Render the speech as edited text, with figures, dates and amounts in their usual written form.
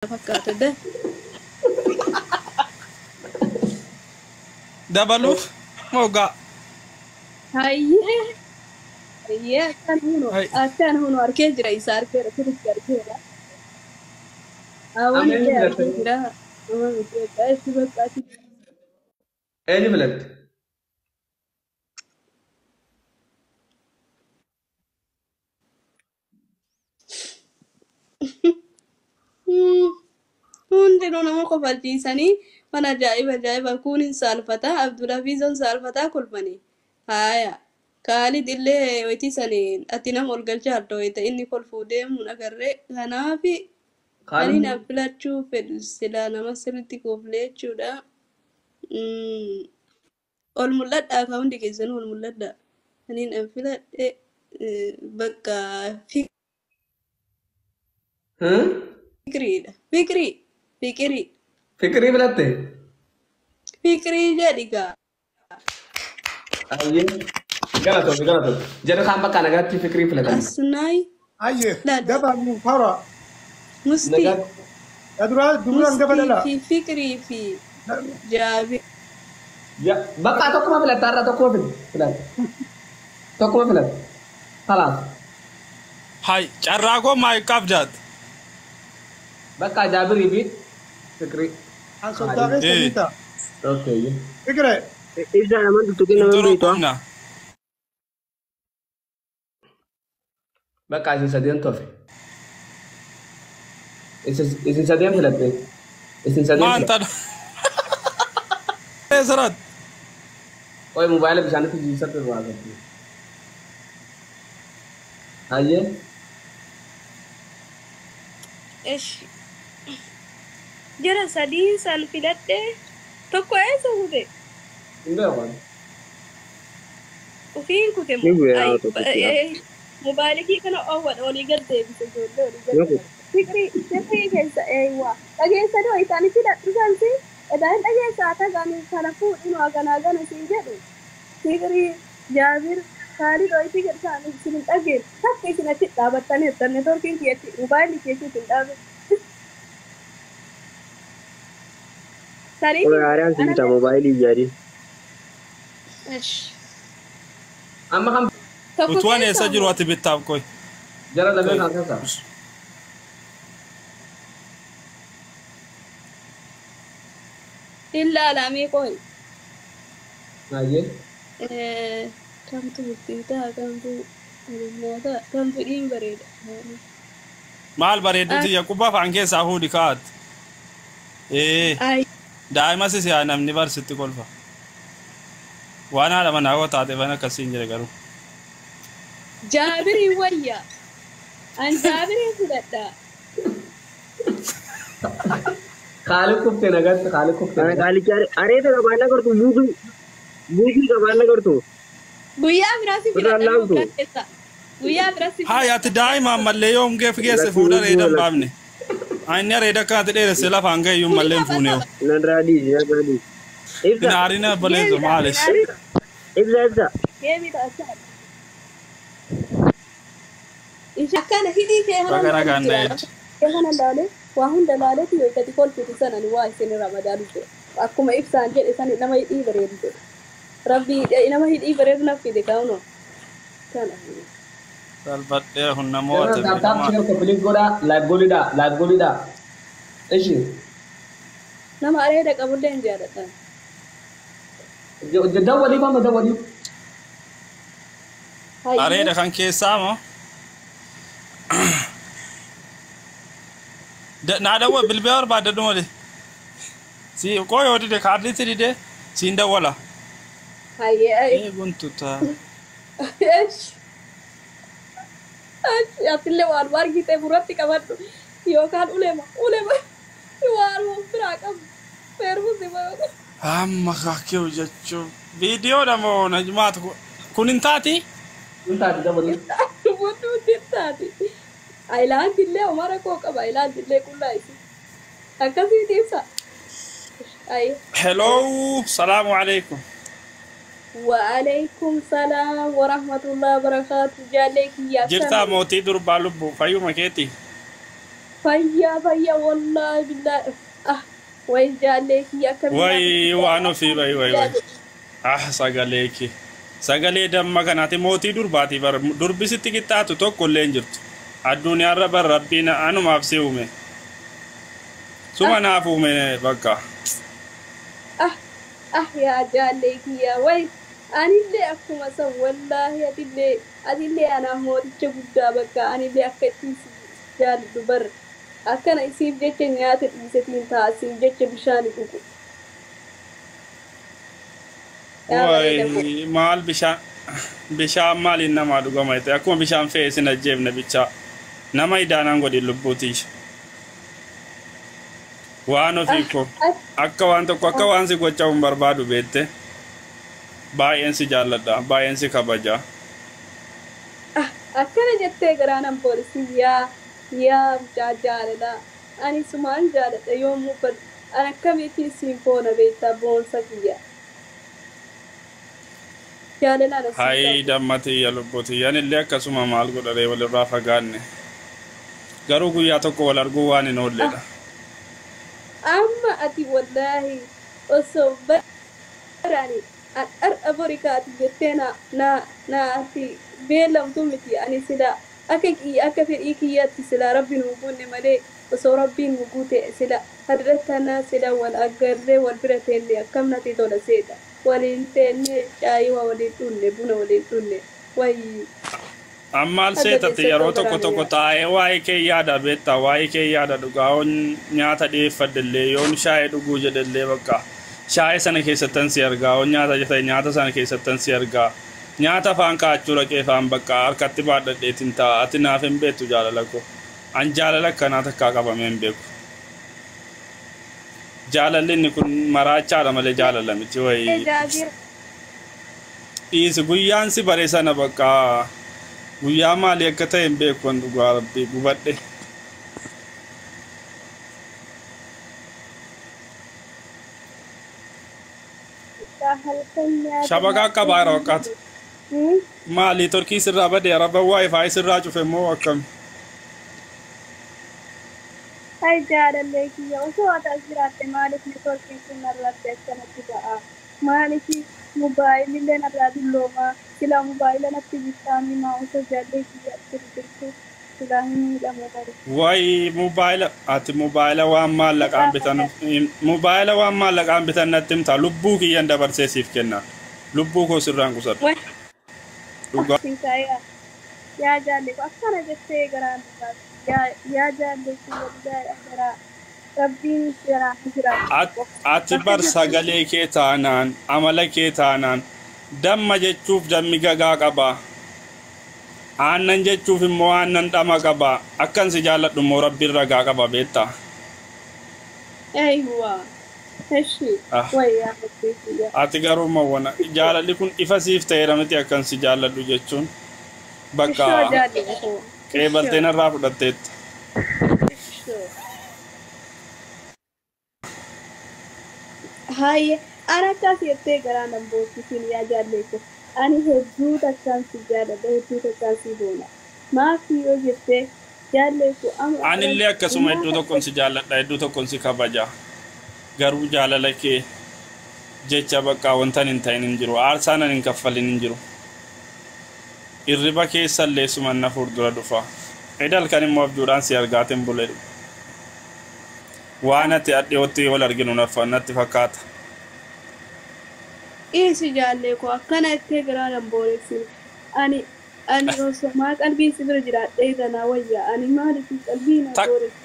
fakkaata da. Dabaluuf mogaa. Hayyee akkan hunu arkee jira isa arkeera sirriitti arkeera. Awwan illee arkee jira. Awwan illee itti bakkaati. Eenyu filatte? Hundinuu nama kofalchiisanii waan ajaa'iba kunin saalfataa Abdulhafiizon saalfataa kolfanii. Haaya Kaalid illee wayitii saniin ati nama ol galchaa adda wayita inni kolfuu deemuun agarree kanaafi ani na filachuu fedhu silaa nama sirriitti kooflee jechuudha. Ol mul'adhaa ka hundi keessanuu ol mul'adhaa. Ani na filadhe bakka fikriidha. Fikirii filatte? Fikirii jedhi gaa. Ayyee. Galatoomii. Jedhu kan bakka nagaatti fikirii filatan. Asnaay. Ayyee. Daba fara. Musti. Duraan gaba dhala. Fikirii fi jaabi. Bakka tokkuma filatta irraa tokkuma filatta. Tokkuma filatta. Kalaas. Hay carraa koo maayii qabdaat. Bakka jaabirii fi fikirii. Asootaafee saniita. Okay. Fikire. Ibsa naman tutukin naman dito. Bakka isin sadeen tofe. Isin sadeen filatte. Isin sadeen Maanta Esarat. Oye mobaayila bishaanitti jiisatti irraa qabdi. Ayyee. Eshi. Jara sadii san filadhe tokko eessa kute? Hin beekan. Ofiin kute mobaayilii kana olii gad deebise ijoollee olii gad deebise. Fikrii keessa eewwaa dhageessanii wayitaanii fidhadhu sansi edaan dhageessaa tagaan kana fuudhin waaganaa gana siin jedhu Fikrii Jaabir Kaalid wayitii gad isaanii isin hin dhageen takka isin achi dhaabattanii jettan neetworkiin keessi mobaayilii keessi isin dhaabe. Orang sih kita mobile jadi. Amma kan utuwaan eessa jiru ati bittaaf koy. jara lamee kan keessa. Ilaalamee koy. Ayyee. Kamtu bittiitaa kamtu hirmaataa kamtu dhiin bareeda. Maal bareeduti yaquba afaan keessaa fuudhi kaa'at. Daa'imas siyaa namni barsitti kolfa. Waan haadha manaa koo taate fan akkasiin jira garuu. Jaabirii wayya. An jaabirii fudhadhaa. Kaalid kuftee nagaatti Kaalid kuftee. Kali cari. Areta kapan nak kartu bugi kapan nak kartu. Guyyaa biraasi fudhadhaa. Guyyaa biraasi. Haa ati daa'ima ammallee yoom geesse fuudha reedan baafne. Ainnya reeda kaate dheeresse lafa hanga iyyuu malleen fuuneewu. Nadradi. Inaarina baleezo maalish. Ibsa. Keemi taasisaa. Akkana hidhii kee Bakka ganna jecha. kana laalee waa hunda laaleeti yoo itti kolfitu sanani waa isin ramadaan dhufe. Akkuma ibsaan jedhe sani nama hidhii bareedu. Rabbi nama hidhii bareedu naaf fide kaa'uno. Kana. Salphadhee hunna mo'ate. Taap share complete godha live godhidha. Ishi. Nama areeda qabullee hin jaalatan. Dawwalii fama dawwalii. Areeda kan keessaa moo? Naa dawwa bilbila barbaadadhu malee. Si qoyoo dide kaardiitti dide siin dawwala. Hayyee. Guntuta. Atillee waan argite buratti qabadhu yookaan ulema waan biraa qabu feermuusi bayoota. Amma kakkee jechuun viidiyoodha moo najmaatu kun hin taati? Kun taati dawwalii. Butuutti taati. Ayilaandillee omara koo qaba ayilaandillee qullaa isi. Akkasii deemsa. Hello, salaamu alaikum. Waalaikum salaam wa rahmatullahi wa barakatuh. Jaalle kiyyaa. Jirtaa mootii durbaa lubbuu fayyuma keeti. فيا والله بالله ويجعلك يا كمية Way waano fi way. Sagaleeki. Sagalee damma kanaati mootii durbaati bar durbisitti qixxaatu tokko illee hin jirtu. Addunyaarra bar rabbiin anumaaf si uume. Suma naaf uume bakka. يا جالك يا وي أنا اللي أكو مثلا والله أدلي أنا هو تجودا بكا أنا اللي أكتي جال دبر أكنا يصير جت نيات الإنسان تاسي جت بشان كوكو Way maal bishaan maal nama dhugama ite akkuma bishaan fe'ee na jeebne bicha nama idaanaan godhi lubbuutiif. Waan ofii ko akka waan tokko akka waan si gochaa hin barbaadu beette baay'een si jaalladha baay'een si kabaja. Akkana jettee garaanan poolisii yaa jaalala ani sumaan jaaladha yoomuu bad an akkamitti siin foona beektaa boonsa kiyya. Jaalala Hai dammati ya lubbuuti yan illee akkasuma maal godharee walirraa fagaanne garuu guyyaa tokko wal arguu waan hin oolledha. Amma ati wallahi osoo barani aborikaati jettee na ati beelamtu miti ani sila akka fedhii kiyyaatti sila rabbiin hubuunne malee osoo rabbiin hubuu ta'e sila hadratana sila wal agarree wal bira teenne akkamnati tola seeta waliin teenne caayiwa waliin dhunne buna waliin dhunne wayii. Ammaal seetatti yeroo tokko taa'ee waa'ee kee yaada beektaa waa'ee kee yaada dhugaa nyaata dhiyeeffadillee yoon shaayee dhuguu jedhallee bakka shaayee sana keessattan si argaa nyaata jette nyaata sana keessattan si argaa nyaata afaan kaachuu raqee afaan bakka harkatti baadhadheetiin ta'a ati naaf hin beektu jaalala koo an jaalala akkanaa takkaa qabamee hin beeku. Jaalalli inni kun maraachaadha malee jaalala miti wayii. Dhiisi guyyaan si bare sana bakka. Guyyaa maali akka ta'e hin beeku kan dhugaa rabbii gubadhe. Shabakaa akka baara wakkaata. Maali torkii sirraa badee araba waayifaayi sirraa cufe moo akkami? Hai jaalallee kiyya osoo ati as jiraatte maaliif neetwoorkiin kun narratti akkanatti ta'a? Maaliif mobaayilillee narraa dulloomaa? Sila mobaayila natti bittaanii maa osoo jaallee kiyya jirtu sila hin miidhamu bari. Wayi mobaayila ati mobaayila waan maallaqaan bitan natti himta lubbuu kiyyan dabarsee siif kenna. Lubbuu koo sirraan qusadhu. Dhugaa. Yaa jaallee ko akkana jettee garaan dhugaati. Ya jaallee kiyya gara rabbiin jiraatu. Ati bar sagalee kee taanaan amala kee taanaan damma jechuuf dammi gagaa qaba. Aannan jechuuf immoo aannan dhama qaba. Akkan si jaalladhu immoo rabbiin ragaa qaba beektaa. Eeywa. Heshi. Wayyaa murteessi. Ati garuu mawwana jaalalli kun ifa siif ta'eera miti akkan si jaalladhu jechuun bakka qeebaltee narraa fudhatteetta. Haye ana akkas jettee garaan namboottiin yaa jaallee ko ani hedduu takkaan si jaalladha hedduu takkaan si boona. Maafi yoo jettee jaallee ko anillee akkasuma hedduu tokkoon si jaalladha hedduu tokkoon si kabaja. Garuu jaalala kee jecha bakka wantan hin ta'in hin jiru aarsaan hin kaffalin hin jiru. Irriba keessallee suman na fuuldura dhufa. Edal kan immoo abjuudhaan si argaatiin bulee. Waan ati dhiyootti wal arginu natti fakkaata. Isi jaallee ko akkana ittee garaa namboolessi. Ani osoo maa qalbii si bira jiraadhee tanaa wayyaa ani maaliif qalbii na booressa.